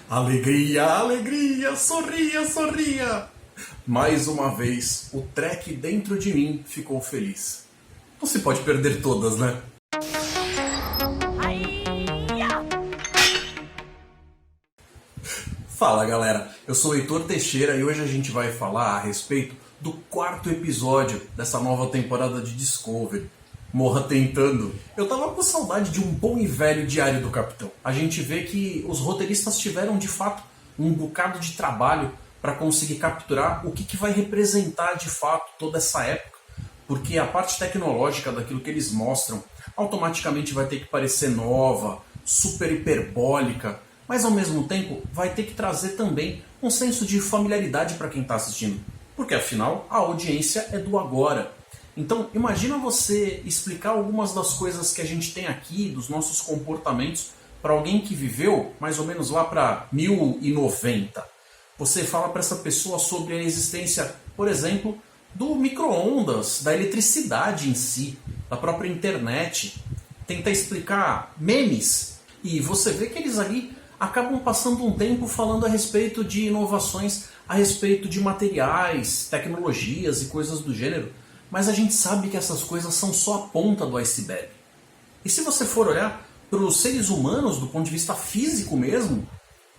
Alegria, alegria, sorria, sorria. Mais uma vez, o Trek dentro de mim ficou feliz. Não se pode perder todas, né? Fala galera, eu sou o Heitor Teixeira e hoje a gente vai falar a respeito do quarto episódio dessa nova temporada de Discovery. Morra tentando. Eu tava com saudade de um bom e velho Diário do Capitão. A gente vê que os roteiristas tiveram de fato um bocado de trabalho para conseguir capturar o que vai representar de fato toda essa época, porque a parte tecnológica daquilo que eles mostram automaticamente vai ter que parecer nova, super hiperbólica, mas ao mesmo tempo vai ter que trazer também um senso de familiaridade para quem está assistindo, porque afinal a audiência é do agora. Então imagina você explicar algumas das coisas que a gente tem aqui, dos nossos comportamentos, para alguém que viveu mais ou menos lá para 1090. Você fala para essa pessoa sobre a existência, por exemplo, do micro-ondas, da eletricidade em si, da própria internet. Tenta explicar memes e você vê que eles ali acabam passando um tempo falando a respeito de inovações, a respeito de materiais, tecnologias e coisas do gênero, mas a gente sabe que essas coisas são só a ponta do iceberg. E se você for olhar para os seres humanos do ponto de vista físico mesmo,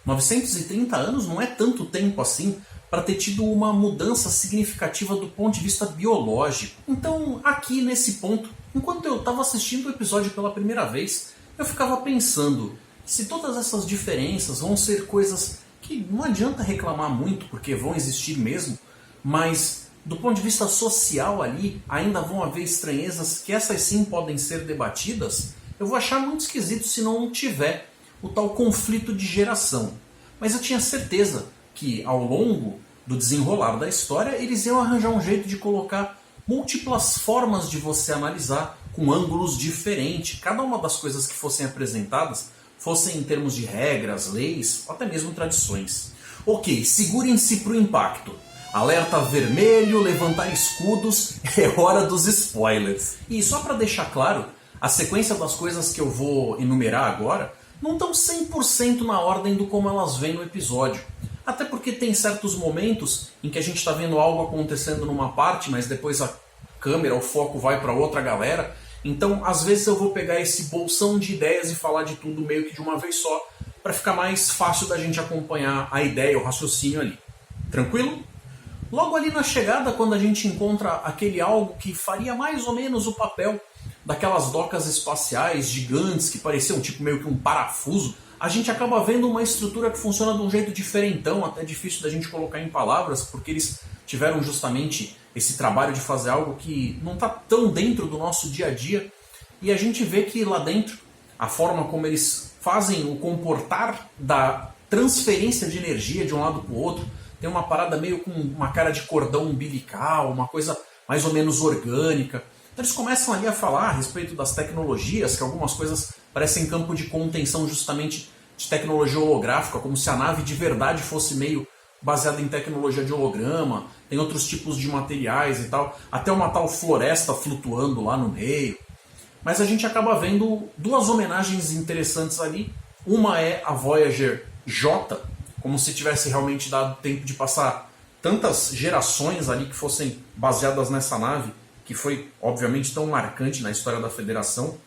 930 anos não é tanto tempo assim para ter tido uma mudança significativa do ponto de vista biológico. Então, aqui nesse ponto, enquanto eu estava assistindo o episódio pela primeira vez, eu ficava pensando, se todas essas diferenças vão ser coisas que não adianta reclamar muito, porque vão existir mesmo, mas do ponto de vista social ali, ainda vão haver estranhezas que essas sim podem ser debatidas, eu vou achar muito esquisito se não tiver o tal conflito de geração. Mas eu tinha certeza que ao longo do desenrolar da história eles iam arranjar um jeito de colocar múltiplas formas de você analisar com ângulos diferentes. Cada uma das coisas que fossem apresentadas fossem em termos de regras, leis, ou até mesmo tradições. Ok, segurem-se para o impacto. Alerta vermelho, levantar escudos, é hora dos spoilers. E só para deixar claro, a sequência das coisas que eu vou enumerar agora não estão 100% na ordem do como elas vêm no episódio. Até porque tem certos momentos em que a gente está vendo algo acontecendo numa parte, mas depois a câmera, o foco vai para outra galera. Então, às vezes eu vou pegar esse bolsão de ideias e falar de tudo meio que de uma vez só, para ficar mais fácil da gente acompanhar a ideia, o raciocínio ali. Tranquilo? Logo ali na chegada, quando a gente encontra aquele algo que faria mais ou menos o papel daquelas docas espaciais gigantes que pareciam tipo meio que um parafuso, a gente acaba vendo uma estrutura que funciona de um jeito diferentão, até difícil da gente colocar em palavras, porque eles tiveram justamente esse trabalho de fazer algo que não está tão dentro do nosso dia a dia, e a gente vê que lá dentro, a forma como eles fazem o comportar da transferência de energia de um lado para o outro, tem uma parada meio com uma cara de cordão umbilical, uma coisa mais ou menos orgânica. Então eles começam ali a falar a respeito das tecnologias, que algumas coisas parecem campo de contenção justamente de tecnologia holográfica, como se a nave de verdade fosse meio baseada em tecnologia de holograma, tem outros tipos de materiais e tal, até uma tal floresta flutuando lá no meio. Mas a gente acaba vendo duas homenagens interessantes ali. Uma é a Voyager J, como se tivesse realmente dado tempo de passar tantas gerações ali que fossem baseadas nessa nave, que foi obviamente tão marcante na história da Federação.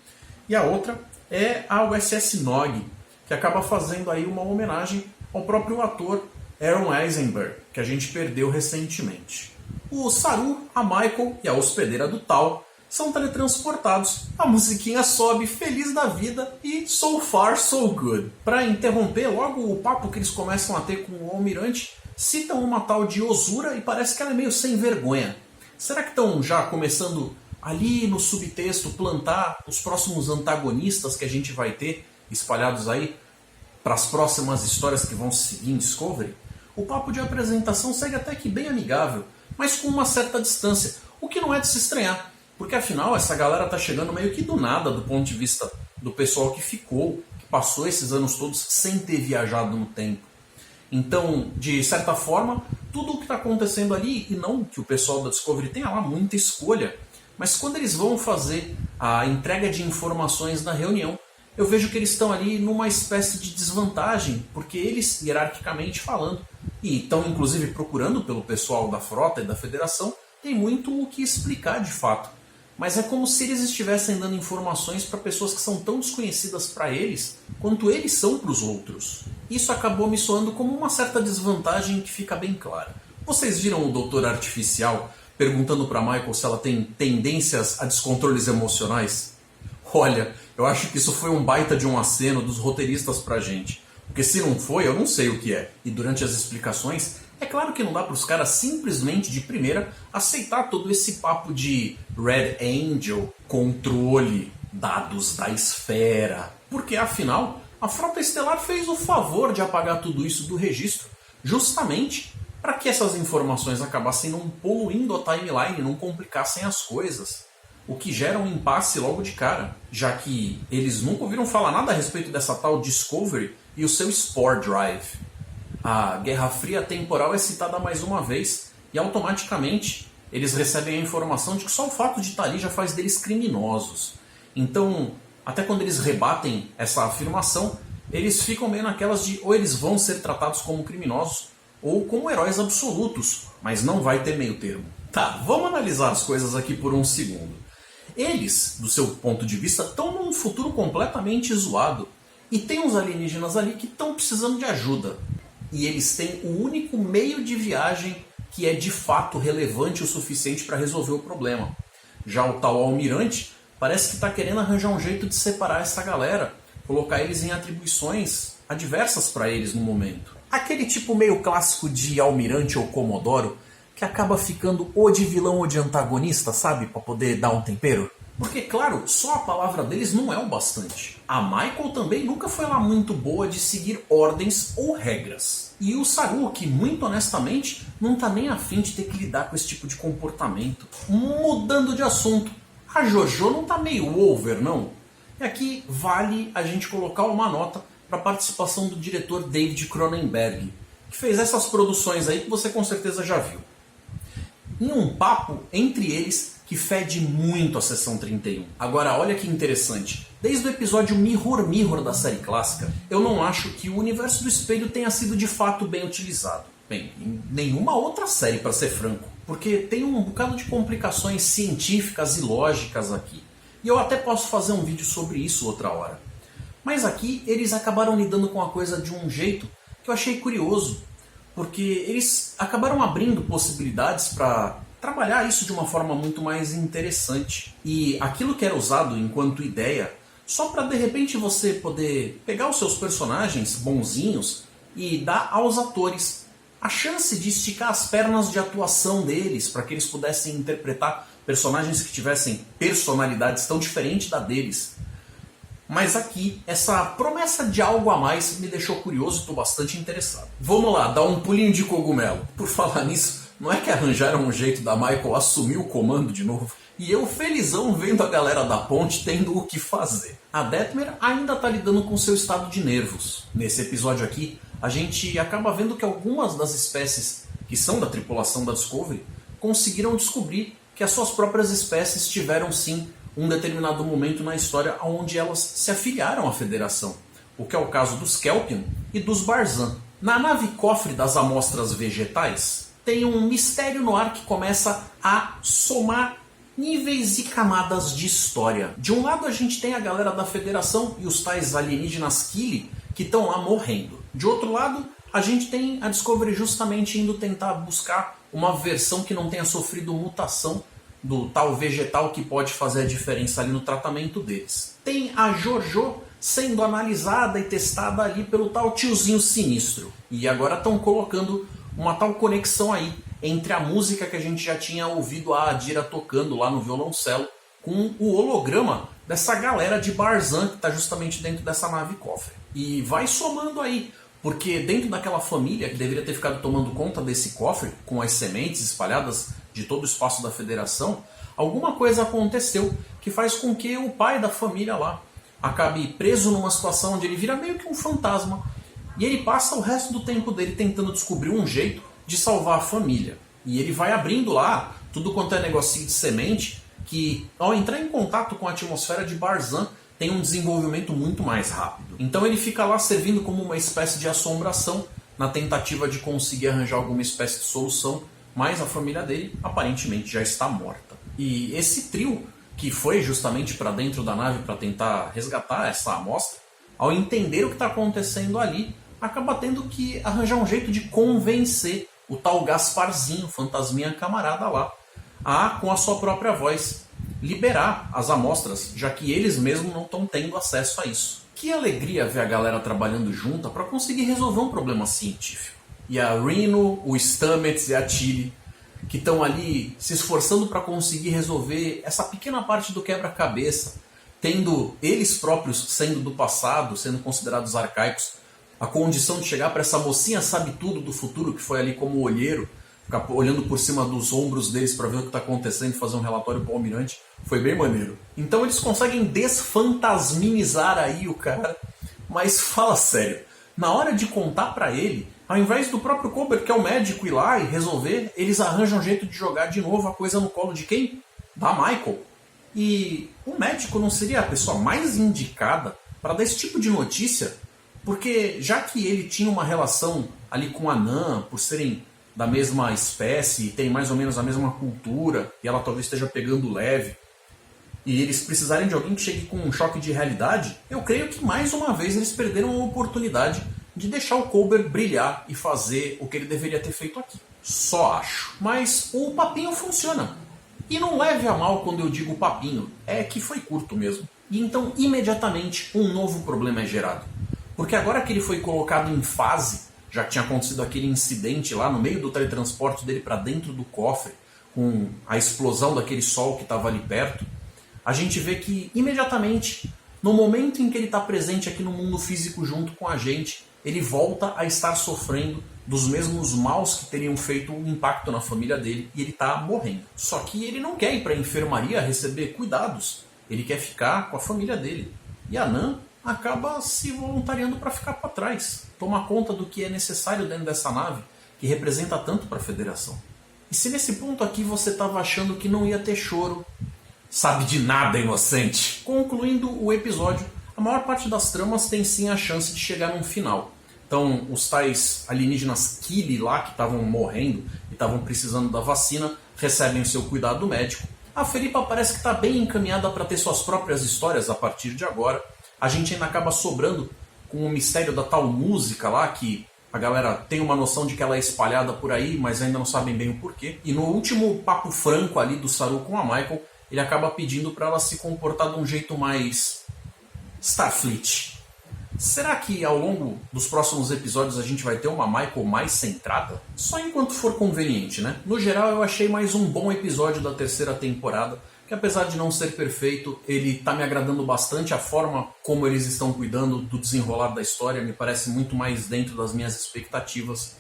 E a outra é a USS Nog, que acaba fazendo aí uma homenagem ao próprio ator Aaron Eisenberg, que a gente perdeu recentemente. O Saru, a Michael e a hospedeira do Tal são teletransportados, a musiquinha sobe feliz da vida e so far so good. Para interromper logo o papo que eles começam a ter com o almirante, citam uma tal de Ozura e parece que ela é meio sem vergonha. Será que estão já começando ali no subtexto plantar os próximos antagonistas que a gente vai ter espalhados aí para as próximas histórias que vão seguir em Discovery? O papo de apresentação segue até que bem amigável, mas com uma certa distância, o que não é de se estranhar. Porque afinal essa galera tá chegando meio que do nada do ponto de vista do pessoal que ficou, que passou esses anos todos sem ter viajado no tempo. Então, de certa forma, tudo o que está acontecendo ali, e não que o pessoal da Discovery tenha lá muita escolha, mas quando eles vão fazer a entrega de informações na reunião, eu vejo que eles estão ali numa espécie de desvantagem, porque eles, hierarquicamente falando, e estão inclusive procurando pelo pessoal da frota e da federação, tem muito o que explicar de fato. Mas é como se eles estivessem dando informações para pessoas que são tão desconhecidas para eles, quanto eles são para os outros. Isso acabou me soando como uma certa desvantagem que fica bem clara. Vocês viram o Doutor Artificial perguntando para Michael se ela tem tendências a descontroles emocionais? Olha, eu acho que isso foi um baita de um aceno dos roteiristas pra gente. Porque se não foi, eu não sei o que é. E durante as explicações, é claro que não dá para os caras simplesmente de primeira aceitar todo esse papo de Red Angel, controle, dados da esfera. Porque afinal, a Frota Estelar fez o favor de apagar tudo isso do registro, justamente para que essas informações acabassem não poluindo a timeline, não complicassem as coisas. O que gera um impasse logo de cara, já que eles nunca ouviram falar nada a respeito dessa tal Discovery e o seu Spore Drive. A Guerra Fria temporal é citada mais uma vez e automaticamente eles recebem a informação de que só o fato de estar ali já faz deles criminosos. Então, até quando eles rebatem essa afirmação, eles ficam meio naquelas de ou eles vão ser tratados como criminosos ou como heróis absolutos, mas não vai ter meio termo. Tá, vamos analisar as coisas aqui por um segundo. Eles, do seu ponto de vista, estão num futuro completamente zoado. E tem uns alienígenas ali que estão precisando de ajuda. E eles têm o único meio de viagem que é de fato relevante o suficiente para resolver o problema. Já o tal almirante parece que está querendo arranjar um jeito de separar essa galera, colocar eles em atribuições adversas para eles no momento. Aquele tipo meio clássico de almirante ou comodoro que acaba ficando ou de vilão ou de antagonista, sabe? Para poder dar um tempero. Porque, claro, só a palavra deles não é o bastante. A Michael também nunca foi lá muito boa de seguir ordens ou regras. E o Saru, que muito honestamente não tá nem afim de ter que lidar com esse tipo de comportamento. Mudando de assunto, a Jojo não tá meio over, não? E aqui vale a gente colocar uma nota para a participação do diretor David Cronenberg, que fez essas produções aí que você com certeza já viu. Em um papo entre eles que fede muito a Seção 31. Agora, olha que interessante. Desde o episódio Mirror Mirror da série clássica, eu não acho que o universo do espelho tenha sido de fato bem utilizado. Bem, em nenhuma outra série, para ser franco. Porque tem um bocado de complicações científicas e lógicas aqui. E eu até posso fazer um vídeo sobre isso outra hora. Mas aqui eles acabaram lidando com a coisa de um jeito que eu achei curioso. Porque eles acabaram abrindo possibilidades para trabalhar isso de uma forma muito mais interessante. E aquilo que era usado enquanto ideia, só para de repente você poder pegar os seus personagens bonzinhos e dar aos atores a chance de esticar as pernas de atuação deles, para que eles pudessem interpretar personagens que tivessem personalidades tão diferentes da deles. Mas aqui, essa promessa de algo a mais me deixou curioso e estou bastante interessado. Vamos lá, dar um pulinho de cogumelo. Por falar nisso, não é que arranjaram um jeito da Michael assumir o comando de novo? E eu felizão vendo a galera da ponte tendo o que fazer. A Detmer ainda está lidando com seu estado de nervos. Nesse episódio aqui, a gente acaba vendo que algumas das espécies que são da tripulação da Discovery conseguiram descobrir que as suas próprias espécies tiveram sim um determinado momento na história onde elas se afiliaram à Federação, o que é o caso dos Kelpian e dos Barzan. Na nave cofre das amostras vegetais, tem um mistério no ar que começa a somar níveis e camadas de história. De um lado a gente tem a galera da Federação e os tais alienígenas Kili que estão lá morrendo. De outro lado, a gente tem a Discovery justamente indo tentar buscar uma versão que não tenha sofrido mutação do tal vegetal que pode fazer a diferença ali no tratamento deles. Tem a Jojo sendo analisada e testada ali pelo tal tiozinho sinistro. E agora estão colocando uma tal conexão aí entre a música que a gente já tinha ouvido a Adira tocando lá no violoncelo com o holograma dessa galera de Barzan que está justamente dentro dessa nave cofre. E vai somando aí, porque dentro daquela família que deveria ter ficado tomando conta desse cofre, com as sementes espalhadas de todo o espaço da Federação, alguma coisa aconteceu que faz com que o pai da família lá acabe preso numa situação onde ele vira meio que um fantasma e ele passa o resto do tempo dele tentando descobrir um jeito de salvar a família. E ele vai abrindo lá tudo quanto é negocinho de semente que, ao entrar em contato com a atmosfera de Barzan, tem um desenvolvimento muito mais rápido. Então ele fica lá servindo como uma espécie de assombração na tentativa de conseguir arranjar alguma espécie de solução, mas a família dele aparentemente já está morta. E esse trio, que foi justamente para dentro da nave para tentar resgatar essa amostra, ao entender o que está acontecendo ali, acaba tendo que arranjar um jeito de convencer o tal Gasparzinho, fantasminha camarada lá, a, com a sua própria voz, liberar as amostras, já que eles mesmos não estão tendo acesso a isso. Que alegria ver a galera trabalhando junta para conseguir resolver um problema científico. E a Reno, o Stamets e a Tilly, que estão ali se esforçando para conseguir resolver essa pequena parte do quebra-cabeça, tendo eles próprios sendo do passado, sendo considerados arcaicos, a condição de chegar para essa mocinha sabe tudo do futuro, que foi ali como olheiro, ficar olhando por cima dos ombros deles para ver o que está acontecendo e fazer um relatório para o almirante, foi bem maneiro. Então eles conseguem desfantasminizar aí o cara, mas fala sério, na hora de contar para ele, ao invés do próprio Culber, que é o médico, ir lá e resolver, eles arranjam um jeito de jogar de novo a coisa no colo de quem? Da Michael. E o médico não seria a pessoa mais indicada para dar esse tipo de notícia? Porque já que ele tinha uma relação ali com a Nan, por serem da mesma espécie, e tem mais ou menos a mesma cultura, e ela talvez esteja pegando leve, e eles precisarem de alguém que chegue com um choque de realidade, eu creio que mais uma vez eles perderam a oportunidade de deixar o Culber brilhar e fazer o que ele deveria ter feito aqui. Só acho. Mas o papinho funciona. E não leve a mal quando eu digo papinho, é que foi curto mesmo. E então imediatamente um novo problema é gerado. Porque agora que ele foi colocado em fase, já que tinha acontecido aquele incidente lá no meio do teletransporte dele para dentro do cofre, com a explosão daquele sol que estava ali perto, a gente vê que imediatamente, no momento em que ele está presente aqui no mundo físico junto com a gente, ele volta a estar sofrendo dos mesmos maus que teriam feito um impacto na família dele e ele está morrendo. Só que ele não quer ir para a enfermaria receber cuidados, ele quer ficar com a família dele. E a Nan acaba se voluntariando para ficar para trás, tomar conta do que é necessário dentro dessa nave, que representa tanto para a Federação. E se nesse ponto aqui você estava achando que não ia ter choro, sabe de nada, inocente! Concluindo o episódio, a maior parte das tramas tem sim a chance de chegar num final. Então, os tais alienígenas Kili lá, que estavam morrendo e estavam precisando da vacina, recebem o seu cuidado médico. A Felipa parece que está bem encaminhada para ter suas próprias histórias a partir de agora. A gente ainda acaba sobrando com o mistério da tal música lá, que a galera tem uma noção de que ela é espalhada por aí, mas ainda não sabem bem o porquê. E no último papo franco ali do Saru com a Michael, ele acaba pedindo para ela se comportar de um jeito mais Starfleet. Será que ao longo dos próximos episódios a gente vai ter uma Michael mais centrada? Só enquanto for conveniente, né? No geral eu achei mais um bom episódio da terceira temporada, que apesar de não ser perfeito, ele tá me agradando bastante. A forma como eles estão cuidando do desenrolar da história me parece muito mais dentro das minhas expectativas.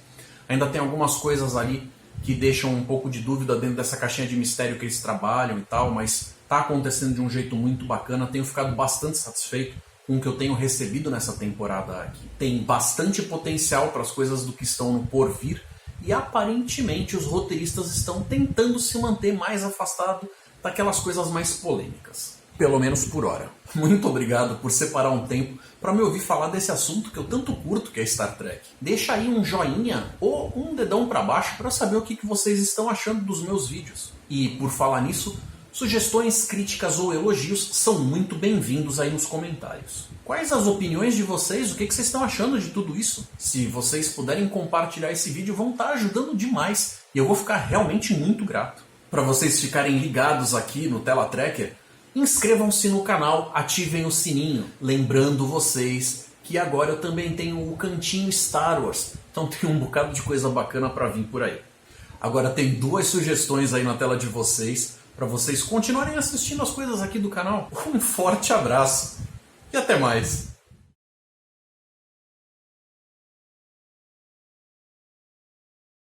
Ainda tem algumas coisas ali que deixam um pouco de dúvida dentro dessa caixinha de mistério que eles trabalham e tal, mas tá acontecendo de um jeito muito bacana. Tenho ficado bastante satisfeito com o que eu tenho recebido nessa temporada aqui. Tem bastante potencial para as coisas do que estão no porvir e aparentemente os roteiristas estão tentando se manter mais afastado daquelas coisas mais polêmicas. Pelo menos por hora. Muito obrigado por separar um tempo para me ouvir falar desse assunto que eu tanto curto, que é Star Trek. Deixa aí um joinha ou um dedão para baixo para saber o que vocês estão achando dos meus vídeos. E por falar nisso, sugestões, críticas ou elogios são muito bem-vindos aí nos comentários. Quais as opiniões de vocês? O que vocês estão achando de tudo isso? Se vocês puderem compartilhar esse vídeo, vão estar ajudando demais e eu vou ficar realmente muito grato. Para vocês ficarem ligados aqui no Tela Tracker, inscrevam-se no canal, ativem o sininho. Lembrando vocês que agora eu também tenho o cantinho Star Wars, então tem um bocado de coisa bacana para vir por aí. Agora tem duas sugestões aí na tela de vocês, para vocês continuarem assistindo as coisas aqui do canal. Um forte abraço e até mais!